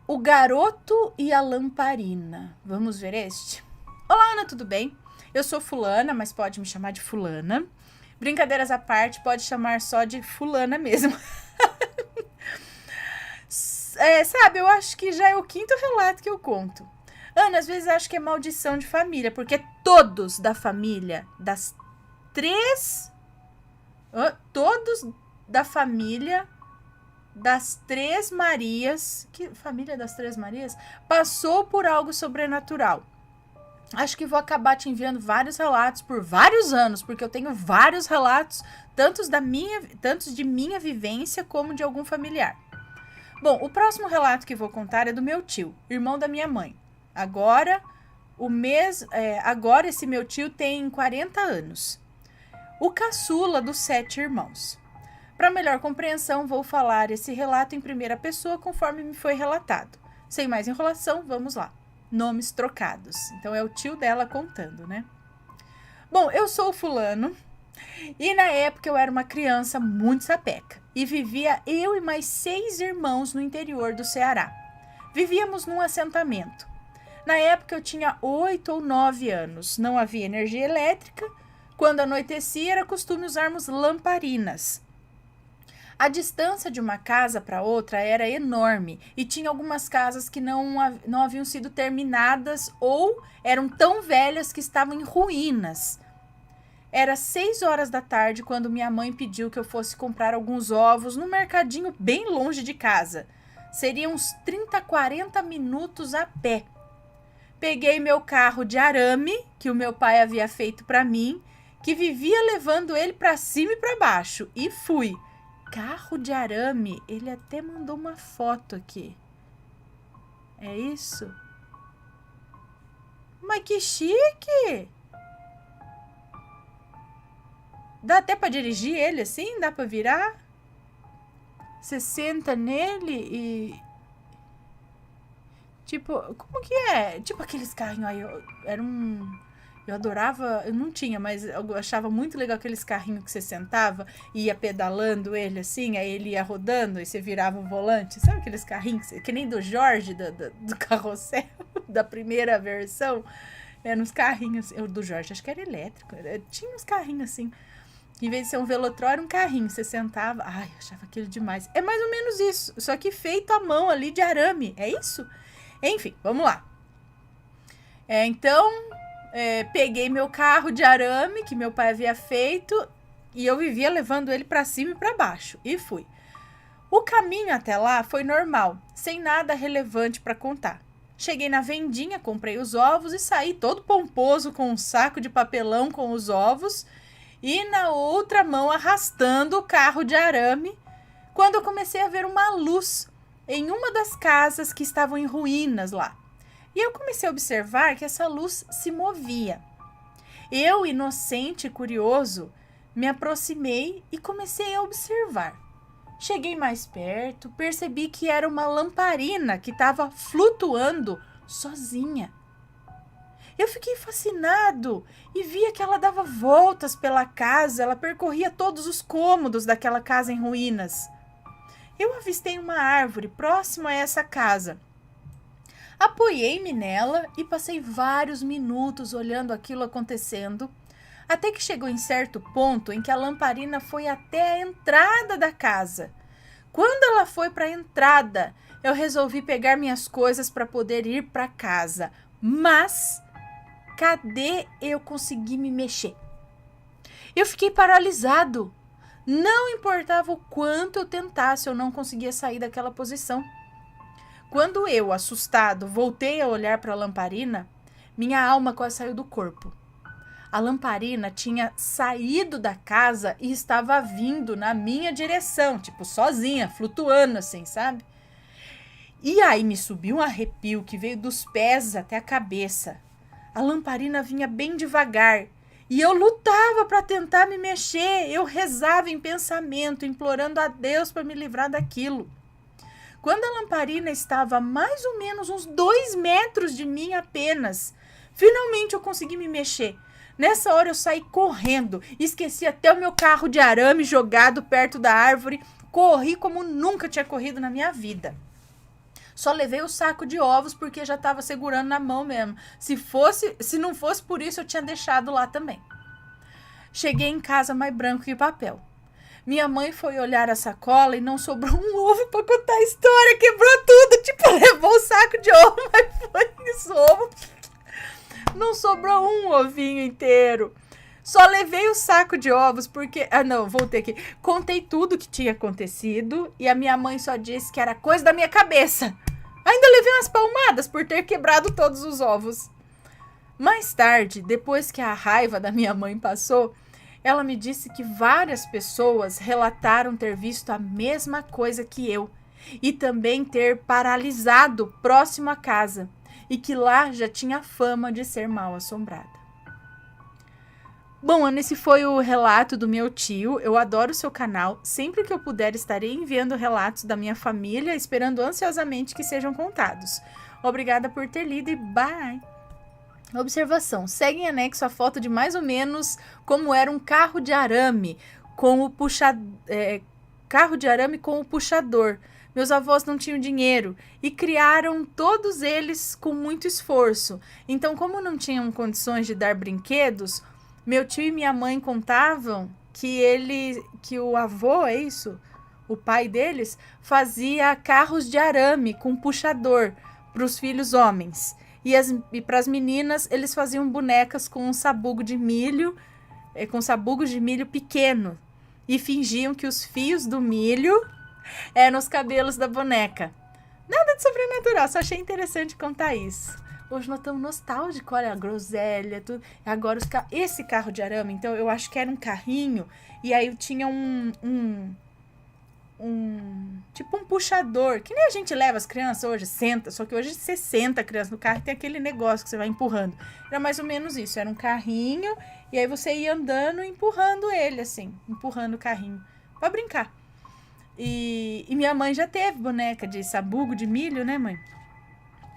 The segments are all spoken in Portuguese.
O garoto e a lamparina. Vamos ver este? Olá, Ana, tudo bem? Eu sou fulana, mas pode me chamar de fulana. Brincadeiras à parte, pode chamar só de fulana mesmo. Sabe, eu acho que já é o quinto relato que eu conto. Ana, às vezes acho que é maldição de família, porque todos da família, todos da família das Três Marias, que família das Três Marias, passou por algo sobrenatural. Acho que vou acabar te enviando vários relatos por vários anos, porque eu tenho vários relatos, tantos de minha vivência como de algum familiar. Bom, o próximo relato que vou contar é do meu tio, irmão da minha mãe. Agora esse meu tio tem 40 anos. O caçula dos 7 irmãos. Para melhor compreensão, vou falar esse relato em primeira pessoa conforme me foi relatado. Sem mais enrolação, vamos lá. Nomes trocados. Então é o tio dela contando, né? Bom, eu sou o fulano e na época eu era uma criança muito sapeca e vivia eu e mais 6 irmãos no interior do Ceará. Vivíamos num assentamento. Na época eu tinha 8 ou 9 anos. Não havia energia elétrica. Quando anoitecia era costume usarmos lamparinas. A distância de uma casa para outra era enorme e tinha algumas casas que não haviam sido terminadas ou eram tão velhas que estavam em ruínas. Era 6 horas da tarde quando minha mãe pediu que eu fosse comprar alguns ovos no mercadinho bem longe de casa. Seriam uns 30, 40 minutos a pé. Peguei meu carro de arame, que o meu pai havia feito para mim, que vivia levando ele para cima e para baixo, e fui. Carro de arame, ele até mandou uma foto aqui. É isso? Mas que chique! Dá até pra dirigir ele assim? Dá pra virar? Você senta nele e... Tipo, como que é? Tipo aqueles carrinhos aí, eu adorava, eu não tinha, mas eu achava muito legal aqueles carrinhos que você sentava e ia pedalando ele assim, aí ele ia rodando e você virava o volante. Sabe aqueles carrinhos que nem do Jorge, do Carrossel, da primeira versão? Eram uns carrinhos, do Jorge, acho que era elétrico, tinha uns carrinhos assim. Em vez de ser um velotrol, era um carrinho, você sentava, ai, eu achava aquilo demais. É mais ou menos isso, só que feito à mão ali de arame, é isso? Enfim, vamos lá. Então... peguei meu carro de arame que meu pai havia feito e eu vivia levando ele para cima e para baixo e fui. O caminho até lá foi normal, sem nada relevante para contar. Cheguei na vendinha, comprei os ovos e saí todo pomposo com um saco de papelão com os ovos e na outra mão arrastando o carro de arame, quando eu comecei a ver uma luz em uma das casas que estavam em ruínas lá. E eu comecei a observar que essa luz se movia. Eu, inocente e curioso, me aproximei e comecei a observar. Cheguei mais perto, percebi que era uma lamparina que estava flutuando sozinha. Eu fiquei fascinado e via que ela dava voltas pela casa, ela percorria todos os cômodos daquela casa em ruínas. Eu avistei uma árvore próxima a essa casa. Apoiei-me nela e passei vários minutos olhando aquilo acontecendo, até que chegou em certo ponto em que a lamparina foi até a entrada da casa. Quando ela foi para a entrada, eu resolvi pegar minhas coisas para poder ir para casa. Mas, cadê eu consegui me mexer? Eu fiquei paralisado. Não importava o quanto eu tentasse, eu não conseguia sair daquela posição. Quando eu, assustado, voltei a olhar para a lamparina, minha alma quase saiu do corpo. A lamparina tinha saído da casa e estava vindo na minha direção, tipo sozinha, flutuando assim, sabe? E aí me subiu um arrepio que veio dos pés até a cabeça. A lamparina vinha bem devagar e eu lutava para tentar me mexer. Eu rezava em pensamento, implorando a Deus para me livrar daquilo. Quando a lamparina estava a mais ou menos uns 2 metros de mim apenas, finalmente eu consegui me mexer. Nessa hora eu saí correndo, esqueci até o meu carro de arame jogado perto da árvore, corri como nunca tinha corrido na minha vida. Só levei o saco de ovos porque já tava segurando na mão mesmo. Se não fosse por isso, eu tinha deixado lá também. Cheguei em casa mais branco que papel. Minha mãe foi olhar a sacola e não sobrou um ovo pra contar a história. Quebrou tudo. Tipo, levou o saco de ovo, mas foi isso, ovo. Não sobrou um ovinho inteiro. Só levei o saco de ovos porque... Ah, não, voltei aqui. Contei tudo que tinha acontecido e a minha mãe só disse que era coisa da minha cabeça. Ainda levei umas palmadas por ter quebrado todos os ovos. Mais tarde, depois que a raiva da minha mãe passou, ela me disse que várias pessoas relataram ter visto a mesma coisa que eu e também ter paralisado próximo à casa e que lá já tinha fama de ser mal assombrada. Bom, Ana, esse foi o relato do meu tio. Eu adoro o seu canal. Sempre que eu puder, estarei enviando relatos da minha família, esperando ansiosamente que sejam contados. Obrigada por ter lido e bye! Observação. Segue em anexo a foto de mais ou menos como era um carro de arame com o puxador. Meus avós não tinham dinheiro e criaram todos eles com muito esforço. Então, como não tinham condições de dar brinquedos, meu tio e minha mãe contavam que o avô, é isso? O pai deles fazia carros de arame com puxador para os filhos homens. E para as meninas, eles faziam bonecas com um sabugo de milho, com sabugos de milho pequeno. E fingiam que os fios do milho eram os cabelos da boneca. Nada de sobrenatural, só achei interessante contar isso. Hoje nós estamos nostálgicos, olha, a groselha, tudo. Agora, esse carro de arame, então, eu acho que era um carrinho, e aí tinha tipo um puxador, que nem a gente leva as crianças hoje, senta, só que hoje você senta a criança no carro e tem aquele negócio que você vai empurrando. Era mais ou menos isso, era um carrinho, e aí você ia andando e empurrando ele, assim, empurrando o carrinho, pra brincar. E minha mãe já teve boneca de sabugo de milho, né, mãe?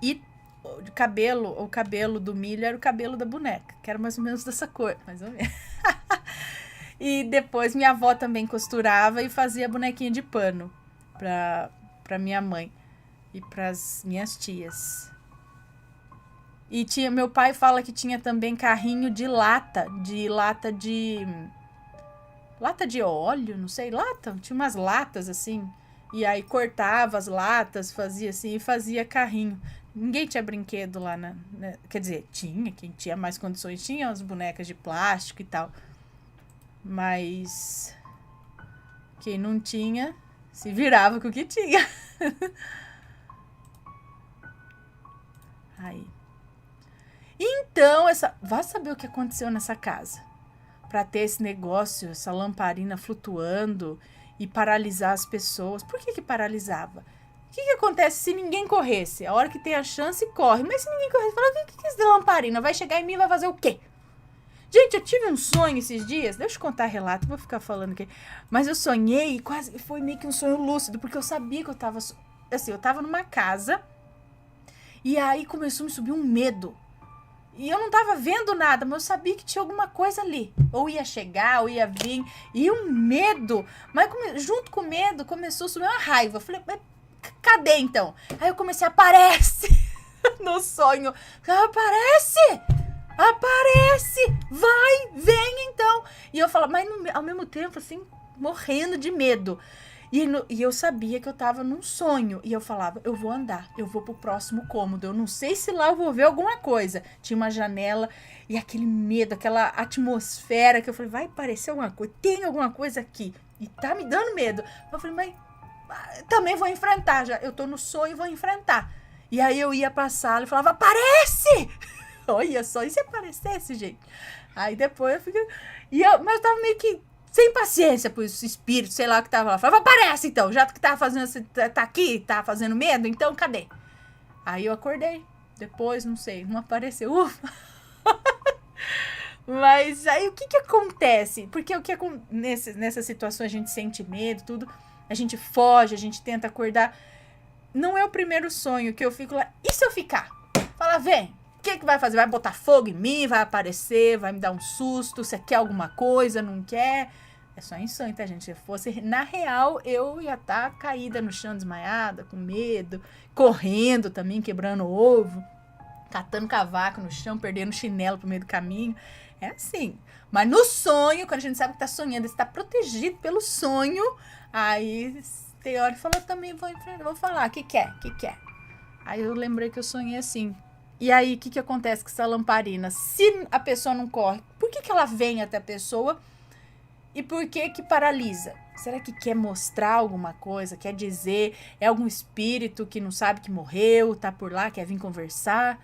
E o cabelo do milho era o cabelo da boneca, que era mais ou menos dessa cor, mais ou menos. E depois minha avó também costurava e fazia bonequinha de pano pra minha mãe e pras minhas tias. E meu pai fala que tinha também carrinho de lata de óleo, não sei, tinha umas latas assim, e aí cortava as latas, fazia assim e fazia carrinho. Ninguém tinha brinquedo lá, quer dizer, quem tinha mais condições tinha as bonecas de plástico e tal, mas quem não tinha se virava com o que tinha. Aí. Então, vai saber o que aconteceu nessa casa para ter esse negócio, essa lamparina flutuando e paralisar as pessoas. Por que paralisava? O que acontece se ninguém corresse? A hora que tem a chance, corre. Mas se ninguém corresse, fala, o que é isso da lamparina? Vai chegar em mim e vai fazer o quê? Gente, eu tive um sonho esses dias. Deixa eu contar relato, vou ficar falando aqui. Mas eu sonhei, quase foi meio que um sonho lúcido, porque eu sabia que eu tava... Assim, eu tava numa casa e aí começou a me subir um medo. E eu não tava vendo nada, mas eu sabia que tinha alguma coisa ali. Ou ia chegar, ou ia vir. E um medo. Mas junto com o medo começou a subir uma raiva. Eu falei, mas cadê então? Aí eu comecei, aparece no sonho. Aparece! Vai, vem então. E eu falava, mas ao mesmo tempo, assim, morrendo de medo. E eu sabia que eu tava num sonho. E eu falava, eu vou andar, eu vou pro próximo cômodo. Eu não sei se lá eu vou ver alguma coisa. Tinha uma janela e aquele medo, aquela atmosfera que eu falei, vai aparecer alguma coisa, tem alguma coisa aqui. E tá me dando medo. Eu falei, mas também vou enfrentar. Já, eu tô no sonho e vou enfrentar. E aí eu ia pra sala e falava, aparece! Olha só, e se aparecesse, gente? Aí depois eu fiquei... Mas eu tava meio que sem paciência por esse espírito, sei lá o que tava lá. Falava, aparece então, já que tava fazendo, tá aqui, tá fazendo medo, então cadê? Aí eu acordei, depois, não sei, não apareceu, ufa. Mas aí o que acontece? Porque nessas situações a gente sente medo, tudo, a gente foge, a gente tenta acordar. Não é o primeiro sonho que eu fico lá, e se eu ficar? Fala, vem. O que vai fazer? Vai botar fogo em mim? Vai aparecer? Vai me dar um susto? Você quer alguma coisa? Não quer? É só em sonho, tá, gente? Se fosse na real, eu ia estar caída no chão, desmaiada, com medo, correndo também, quebrando ovo, catando cavaco no chão, perdendo chinelo pro meio do caminho. É assim. Mas no sonho, quando a gente sabe que tá sonhando, está protegido pelo sonho, aí tem hora que falou, também vou falar, o que que é? O que que é? Aí eu lembrei que eu sonhei assim. E aí, o que que acontece com essa lamparina? Se a pessoa não corre, por que que ela vem até a pessoa? E por que que paralisa? Será que quer mostrar alguma coisa? Quer dizer? É algum espírito que não sabe que morreu, tá por lá, quer vir conversar?